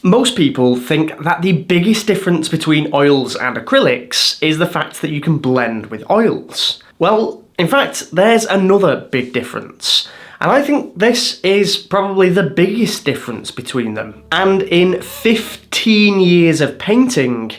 Most people think that the biggest difference between oils and acrylics is the fact that you can blend with oils. Well, in fact, there's another big difference. And I think this is probably the biggest difference between them. And in 15 years of painting,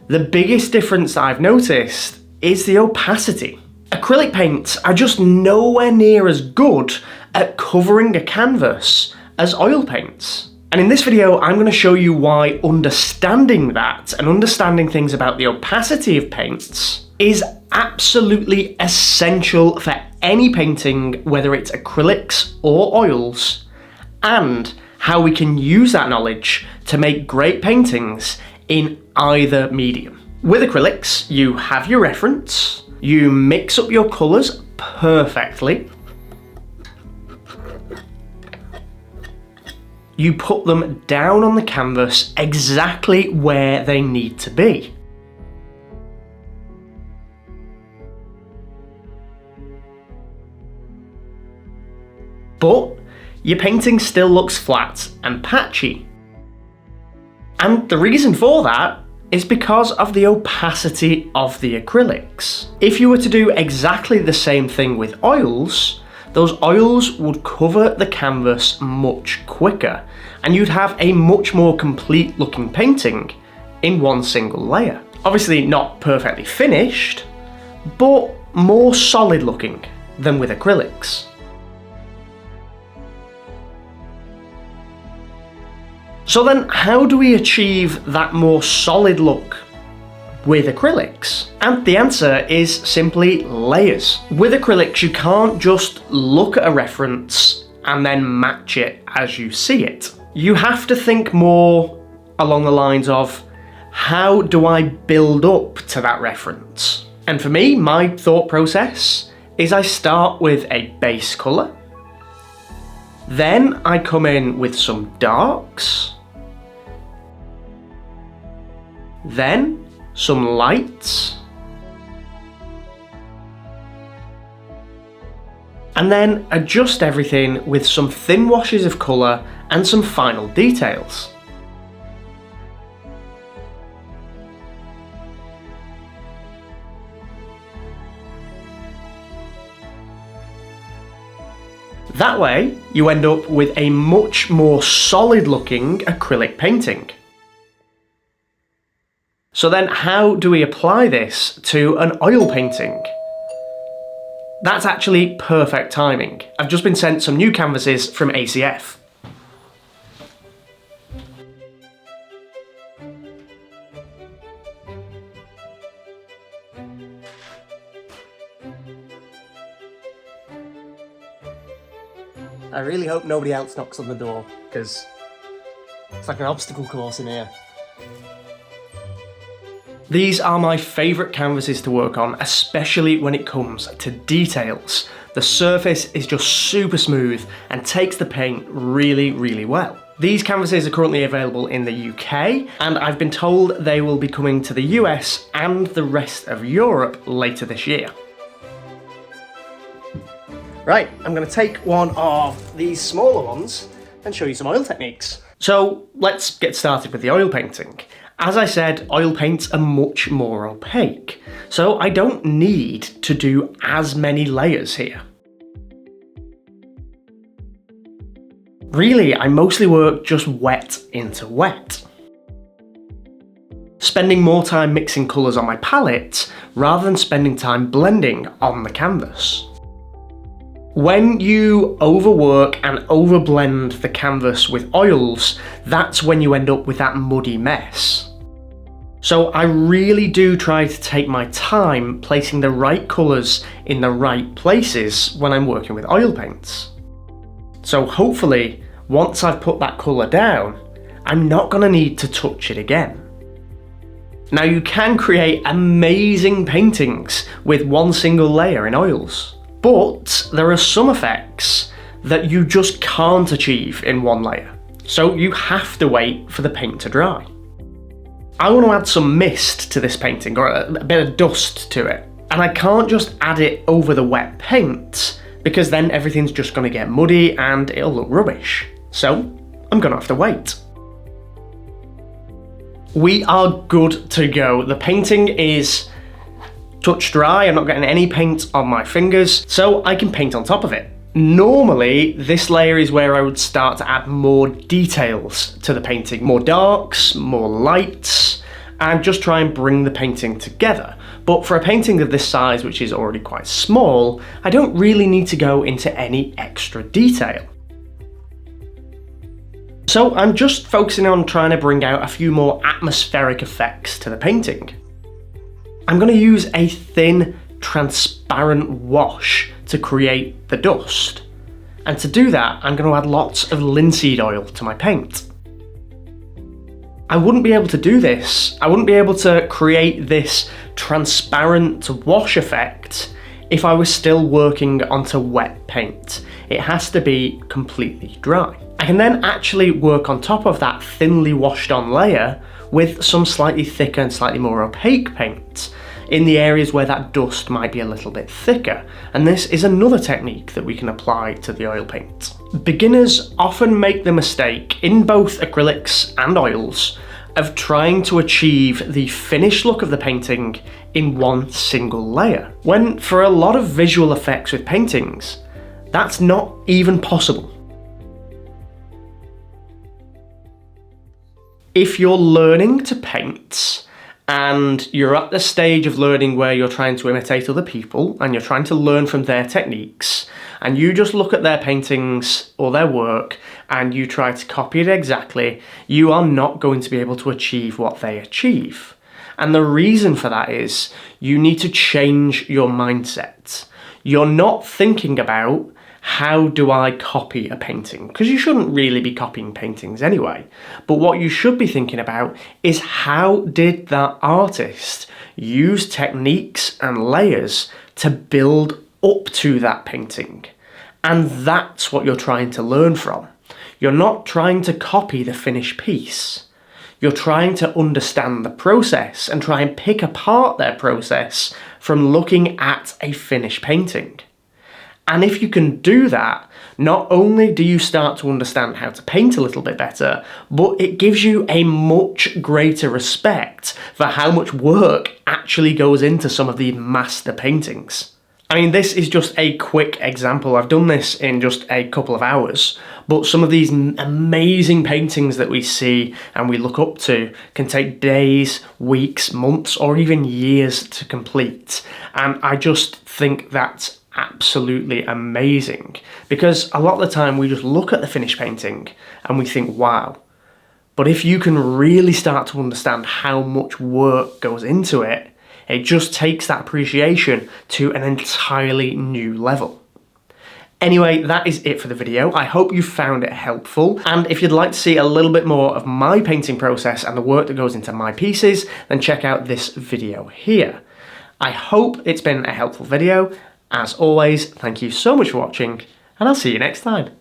the biggest difference that I've noticed is the opacity. Acrylic paints are just nowhere near as good at covering a canvas as oil paints. And in this video, I'm going to show you why understanding that and understanding things about the opacity of paints is absolutely essential for any painting, whether it's acrylics or oils, and how we can use that knowledge to make great paintings in either medium. With acrylics, you have your reference, you mix up your colours perfectly, you put them down on the canvas exactly where they need to be. But your painting still looks flat and patchy. And the reason for that is because of the opacity of the acrylics. If you were to do exactly the same thing with oils, those oils would cover the canvas much quicker, and you'd have a much more complete looking painting in one single layer. Obviously not perfectly finished, but more solid looking than with acrylics. So then, how do we achieve that more solid look with acrylics? And the answer is simply layers. With acrylics, you can't just look at a reference and then match it as you see it. You have to think more along the lines of, how do I build up to that reference? And for me, my thought process is I start with a base colour, then I come in with some darks, then some lights, and then adjust everything with some thin washes of colour and some final details. That way, you end up with a much more solid looking acrylic painting. So then, how do we apply this to an oil painting? That's actually perfect timing. I've just been sent some new canvases from ACF. I really hope nobody else knocks on the door, because it's like an obstacle course in here. These are my favourite canvases to work on, especially when it comes to details. The surface is just super smooth and takes the paint really, really well. These canvases are currently available in the UK, and I've been told they will be coming to the US and the rest of Europe later this year. Right, I'm going to take one of these smaller ones and show you some oil techniques. So let's get started with the oil painting. As I said, oil paints are much more opaque, so I don't need to do as many layers here. Really, I mostly work just wet into wet, spending more time mixing colours on my palette rather than spending time blending on the canvas. When you overwork and overblend the canvas with oils, that's when you end up with that muddy mess. So I really do try to take my time placing the right colours in the right places when I'm working with oil paints. So hopefully, once I've put that colour down, I'm not going to need to touch it again. Now, you can create amazing paintings with one single layer in oils, but there are some effects that you just can't achieve in one layer. So you have to wait for the paint to dry. I want to add some mist to this painting, or a bit of dust to it. And I can't just add it over the wet paint, because then everything's just going to get muddy and it'll look rubbish. So I'm going to have to wait. we are good to go. The painting is touch dry, I'm not getting any paint on my fingers, so I can paint on top of it. Normally, this layer is where I would start to add more details to the painting, more darks, more lights, and just try and bring the painting together. But for a painting of this size, which is already quite small, I don't really need to go into any extra detail. So I'm just focusing on trying to bring out a few more atmospheric effects to the painting. I'm going to use a thin, transparent wash to create the dust. And to do that, I'm going to add lots of linseed oil to my paint. I wouldn't be able to do this, I wouldn't be able to create this transparent wash effect if I was still working onto wet paint. It has to be completely dry. I can then actually work on top of that thinly washed on layer with some slightly thicker and slightly more opaque paint in the areas where that dust might be a little bit thicker. And this is another technique that we can apply to the oil paint. Beginners often make the mistake in both acrylics and oils of trying to achieve the finished look of the painting in one single layer, when for a lot of visual effects with paintings, that's not even possible. If you're learning to paint and you're at the stage of learning where you're trying to imitate other people and you're trying to learn from their techniques, and you just look at their paintings or their work and you try to copy it exactly, you are not going to be able to achieve what they achieve. And the reason for that is you need to change your mindset. You're not thinking about, how do I copy a painting? Because you shouldn't really be copying paintings anyway. But what you should be thinking about is, how did that artist use techniques and layers to build up to that painting? And that's what you're trying to learn from. You're not trying to copy the finished piece. You're trying to understand the process and try and pick apart their process from looking at a finished painting. And if you can do that, not only do you start to understand how to paint a little bit better, but it gives you a much greater respect for how much work actually goes into some of these master paintings. I mean, this is just a quick example. I've done this in just a couple of hours, but some of these amazing paintings that we see and we look up to can take days, weeks, months, or even years to complete. And I just think that's absolutely amazing, because a lot of the time we just look at the finished painting and we think, wow. But if you can really start to understand how much work goes into it, it just takes that appreciation to an entirely new level. Anyway, that is it for the video. I hope you found it helpful, and if you'd like to see a little bit more of my painting process and the work that goes into my pieces, then check out this video here. I hope it's been a helpful video. As always, thank you so much for watching, and I'll see you next time.